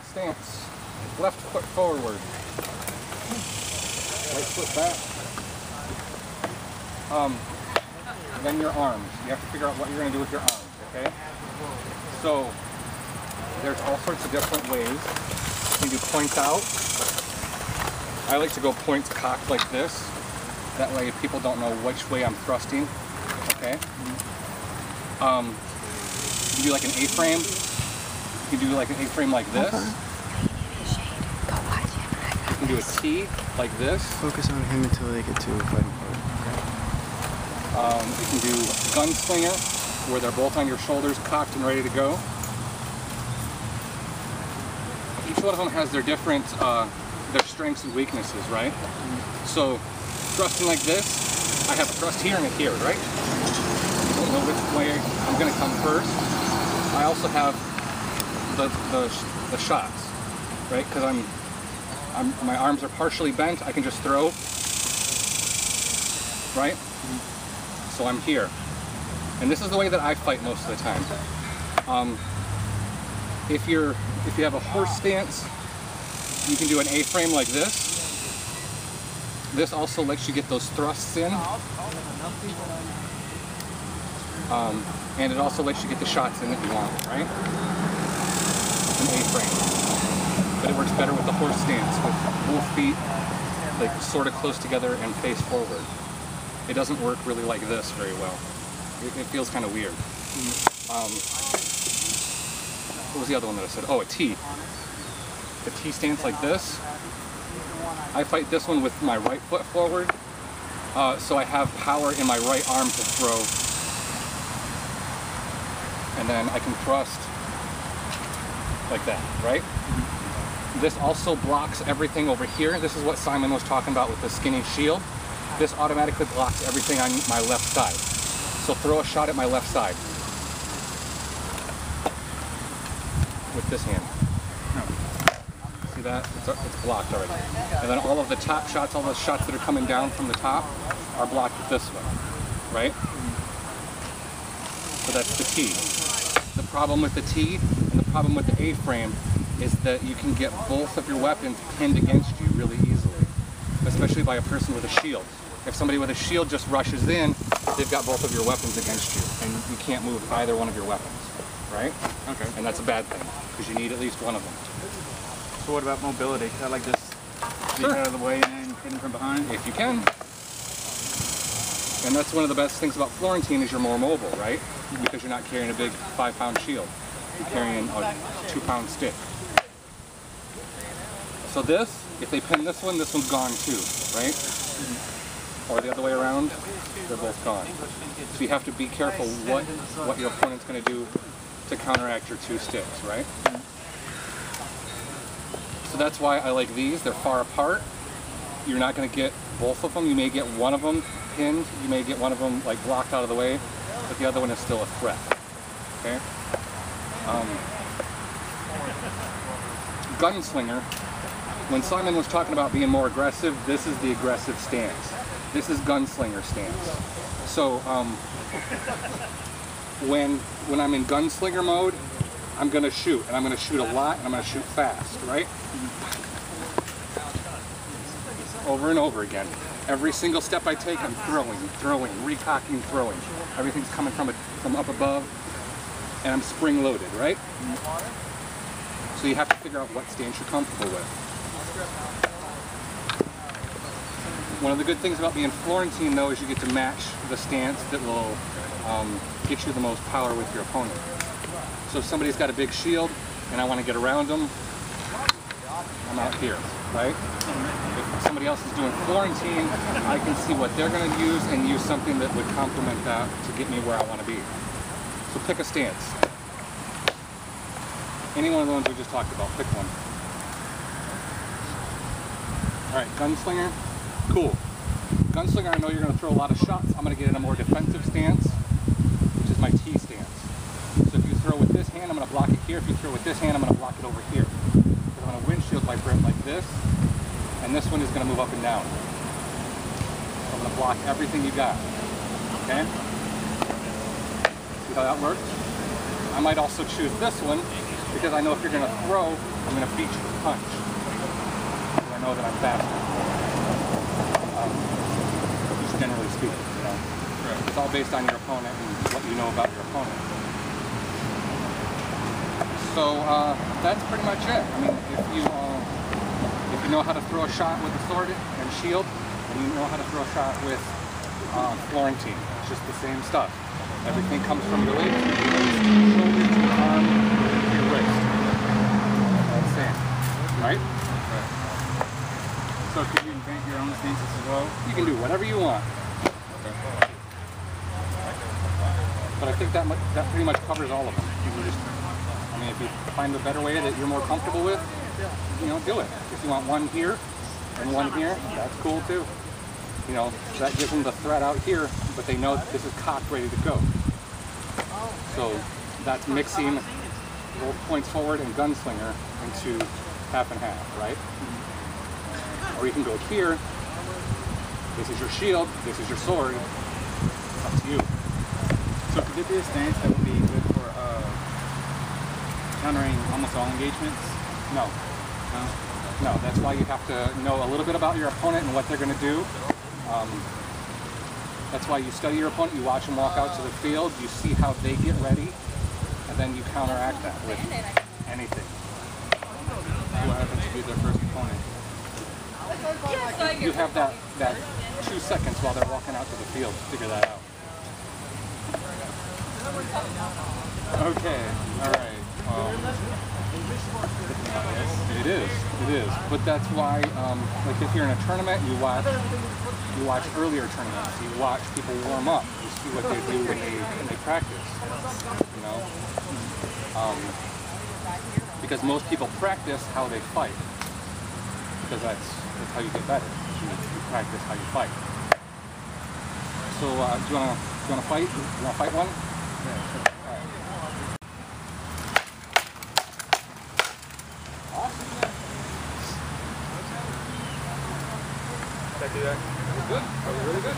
stance. Left foot forward. Right foot back. Then your arms. You have to figure out what you're going to do with your arms, okay? So, there's all sorts of different ways. You can do points out. I like to go points cocked like this. That way people don't know which way I'm thrusting, okay? You can do like an A-frame. You can do like an A-frame like this. You can do a T like this. Focus on him until they get to a fighting part. You can do gunslinger, where they're both on your shoulders, cocked and ready to go. Each one of them has their different, their strengths and weaknesses, right? So, thrusting like this, I have a thrust here and a here, right? I don't know which way I'm going to come first. I also have the shots, right? Because my arms are partially bent. I can just throw, right? So I'm here, and this is the way that I fight most of the time. If you have a horse stance, you can do an A-frame like this. This also lets you get those thrusts in, and it also lets you get the shots in that you want, right? An A-frame, but it works better with the horse stance, with both feet like sort of close together and face forward. It doesn't work really like this very well. It feels kind of weird. What was the other one that I said? Oh, a T. The T stance like this. I fight this one with my right foot forward, so I have power in my right arm to throw. And then I can thrust like that, right? This also blocks everything over here. This is what Simon was talking about with the skinny shield. This automatically blocks everything on my left side. So throw a shot at my left side with this hand. See that? It's blocked already. And then all of the top shots, all the shots that are coming down from the top are blocked with this one, right? So that's the T. The problem with the T and the problem with the A-frame is that you can get both of your weapons pinned against you really easily, especially by a person with a shield. If somebody with a shield just rushes in, they've got both of your weapons against you, and you can't move either one of your weapons, right? Okay. And that's a bad thing, because you need at least one of them. So what about mobility? Can I like just sneak out of the way and then hit him from behind? If you can. And that's one of the best things about Florentine is you're more mobile, right? Because you're not carrying a big 5-pound shield. You're carrying a 2-pound stick. So this, if they pin this one's gone too, right? Or the other way around, they're both gone. So you have to be careful what your opponent's going to do to counteract your two sticks, right? So that's why I like these. They're far apart. You're not going to get both of them. You may get one of them pinned. You may get one of them like blocked out of the way, but the other one is still a threat. Okay? Gunslinger. When Simon was talking about being more aggressive, this is the aggressive stance. This is gunslinger stance. So when I'm in gunslinger mode, I'm going to shoot, and I'm going to shoot a lot, and I'm going to shoot fast, right? Over and over again. Every single step I take, I'm throwing, recocking, throwing. Everything's coming from up above, and I'm spring-loaded, right? So you have to figure out what stance you're comfortable with. One of the good things about being Florentine, though, is you get to match the stance that will get you the most power with your opponent. So if somebody's got a big shield and I want to get around them, I'm out here, right? If somebody else is doing Florentine, I can see what they're going to use and use something that would complement that to get me where I want to be. So pick a stance. Any one of the ones we just talked about, pick one. Alright, gunslinger. Cool. Gunslinger, I know you're going to throw a lot of shots. I'm going to get in a more defensive stance, which is my T stance. So if you throw with this hand, I'm going to block it here. If you throw with this hand, I'm going to block it over here. So I'm going to windshield my grip like this, and this one is going to move up and down. So I'm going to block everything you got. Okay? See how that works? I might also choose this one because I know if you're going to throw, I'm going to beat you with punch. So I know that I'm faster. Just generally speaking, you know. Right. It's all based on your opponent and what you know about your opponent. So that's pretty much it. I mean, if you know how to throw a shot with a sword and shield, and you know how to throw a shot with Florentine, it's just the same stuff. Everything comes from your legs, your shoulder to your arm, to your wrist. That's it, right? Right. So could you invent your own stances as well? You can do whatever you want. Okay. But I think that pretty much covers all of them. You can just, I mean, if you find a better way that you're more comfortable with, you know, do it. If you want one here and one here, that's cool too. You know, that gives them the threat out here, but they know that this is cocked, ready to go. So that's mixing both points forward and gunslinger into half and half, right? Or you can go here. This is your shield. This is your sword. It's up to you. So could there be a stance that would be good for countering almost all engagements? No. No? No, that's why you have to know a little bit about your opponent and what they're going to do. That's why you study your opponent, you watch them walk out to the field, you see how they get ready, and then you counteract that with anything. What happens to be their first opponent? You have that 2 seconds while they're walking out to the field to figure that out. Okay, alright. It is. But that's why, like if you're in a tournament, you watch earlier tournaments. You watch people warm up. You see what they do when they practice. You know, because most people practice how they fight, because that's how you get better. You practice how you fight. So, do you wanna fight? You wanna fight one? Yeah, sure. Did I do that? Good. That was really good.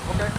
Okay.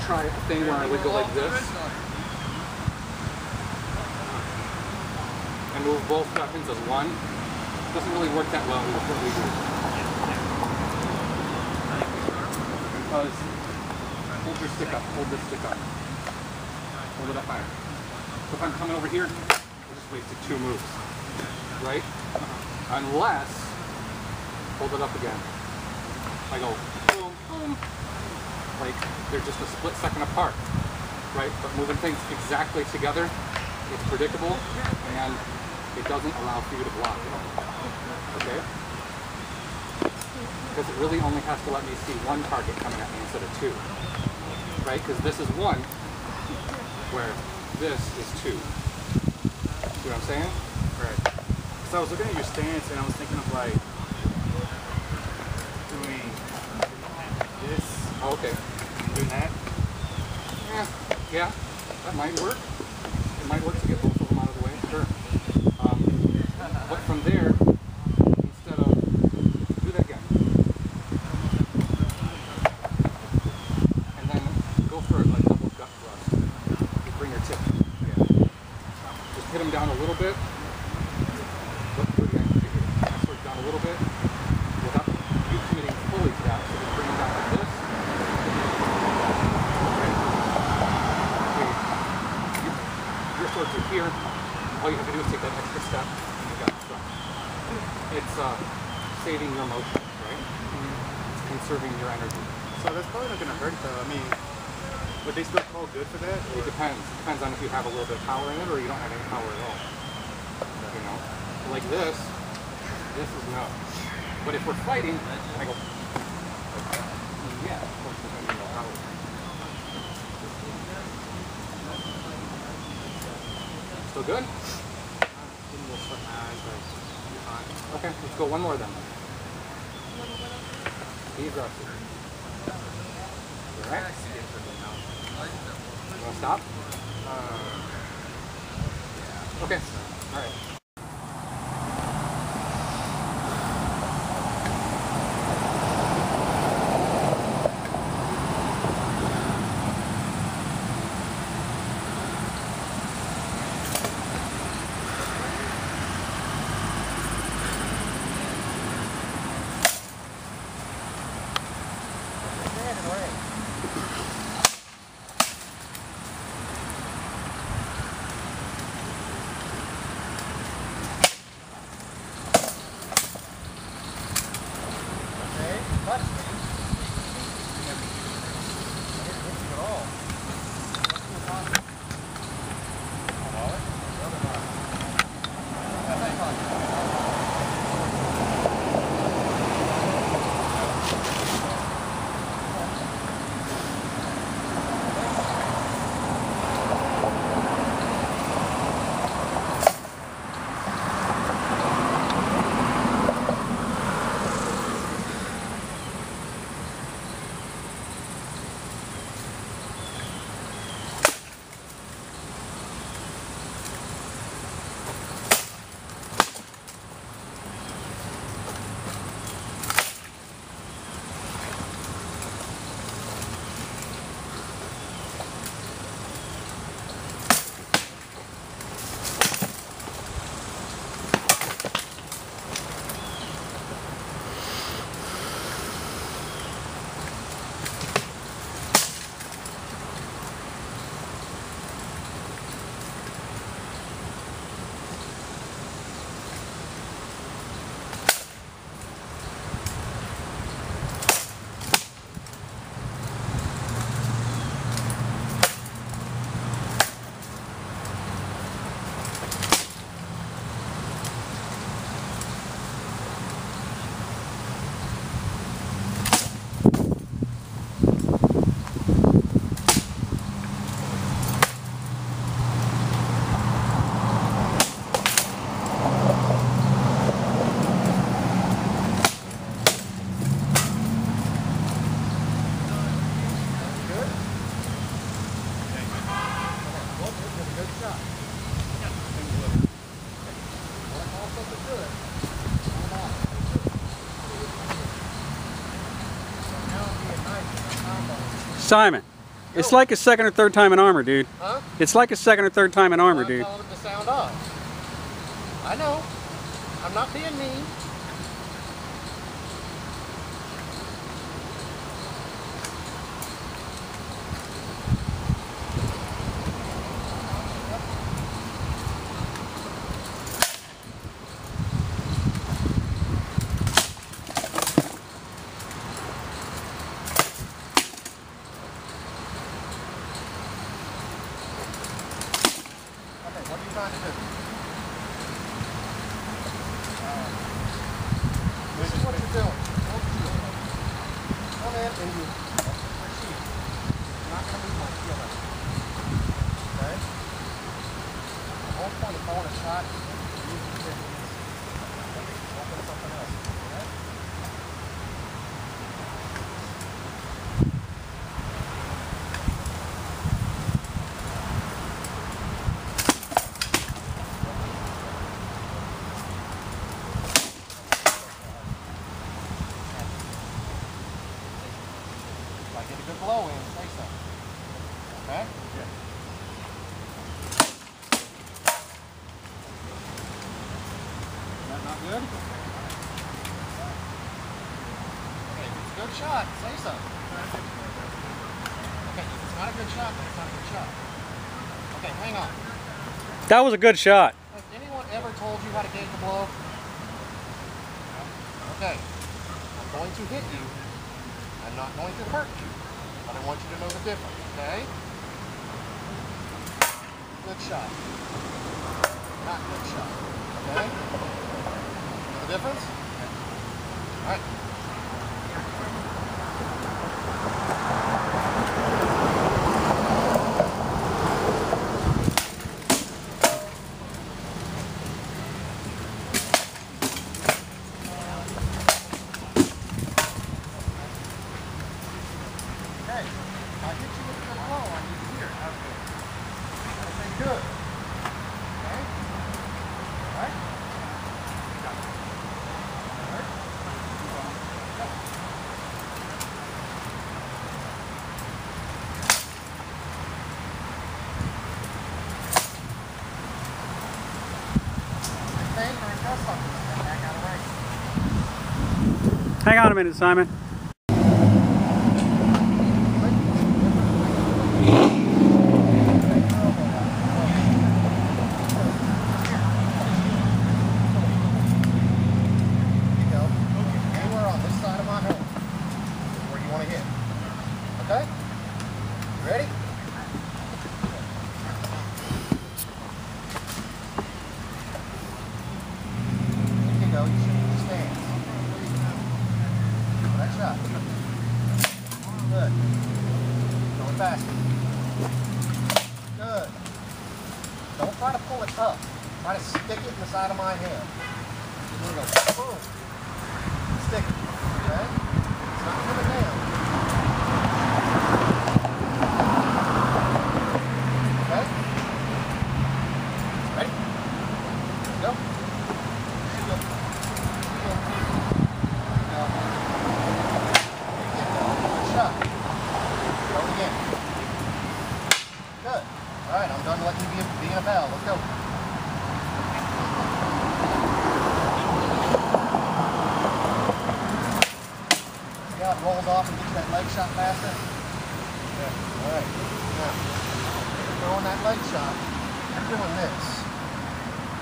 try a thing where I would go like this and move both weapons as one. Doesn't really work that well with what we do. Because hold your stick up, hold this stick up. Hold it up higher. So if I'm coming over here, I just wasted 2 moves. Right? Unless, hold it up again. I go boom, boom. Like they're just a split second apart. Right? But moving things exactly together, it's predictable and it doesn't allow for you to block at all. Okay? Because it really only has to let me see 1 target coming at me instead of 2. Right? Because this is 1, where this is 2. See what I'm saying? Right. So I was looking at your stance and I was thinking of like doing this. Oh, okay. Doing that. Yeah, that might work. It might work to get both of them out of the way, sure. But from there, instead of, do that again. And then go for a double gut thrust. You bring your tip. Yeah. Just hit them down a little bit. Do it again. Sort of down a little bit. Without you committing fully to that. So just bring them down like this. Your swords are here. All you have to do is take that extra step and you got it strong. It's saving your motion, right? It's conserving your energy. So that's probably not going to hurt though. I mean, would they still call good for that? It depends. It depends on if you have a little bit of power in it or you don't have any power at all. You know? Like this is no. But if we're fighting, I go, yeah, of course there's going to be no power. Still good? Okay, let's go one more then. Be aggressive. Alright? You want to stop? Okay, alright. Simon. It's like a second or third time in armor, dude. Huh? It's like a second or third time in armor, I'm dude. telling them to sound off. I know. I'm not being mean. What are you trying to do? This is what you're doing. Come in and you shield. You're not going to move my shield up. Okay? The whole point of throwing a shot is to use the distance. Open something else. Okay? If I get a good blow in, say something. Okay? Yeah. Is that not good? Okay, if it's a good shot, say something. Okay, if it's not a good shot, then it's not a good shot. Okay, hang on. That was a good shot. Has anyone ever told you how to gauge a blow? Okay, I'm going to hit you. I'm not going to hurt you, but I want you to know the difference, okay? Good shot. Not good shot, okay? Know the difference? All right. Okay, if I hit you with a good blow, I need to hear it. I say good. Okay? Alright? Alright? Think or adjust something and then back out of range. Hang on a minute, Simon. Okay? You ready? Here you go. You should use stance. That shot. Good. Going faster. Good. Don't try to pull it up. Try to stick it in the side of my hand. Here we go. Boom. Stick it. Okay? It's not coming down. Okay? Ready? Go. There you go. There you go. Good shot. Go again. Good. Alright, I'm done letting you be in a foul. Let's go. See how it rolls off and gets that leg shot faster? Yeah. Alright. Now, throwing that leg shot, you're doing this.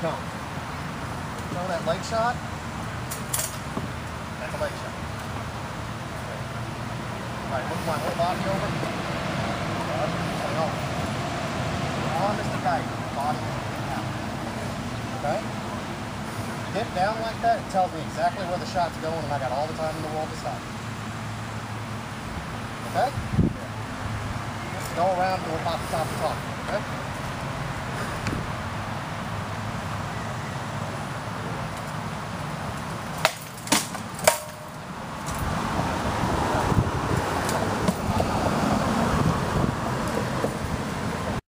Come. Throw that leg shot. That's a leg shot. Okay. Alright, move my whole body over. Hang on. On Mr. Kite. Body out. Okay? Dip down like that, it tells me exactly where the shot's going, and I got all the time in the world to stop. Okay? Just go around and we'll pop the top and top. Okay?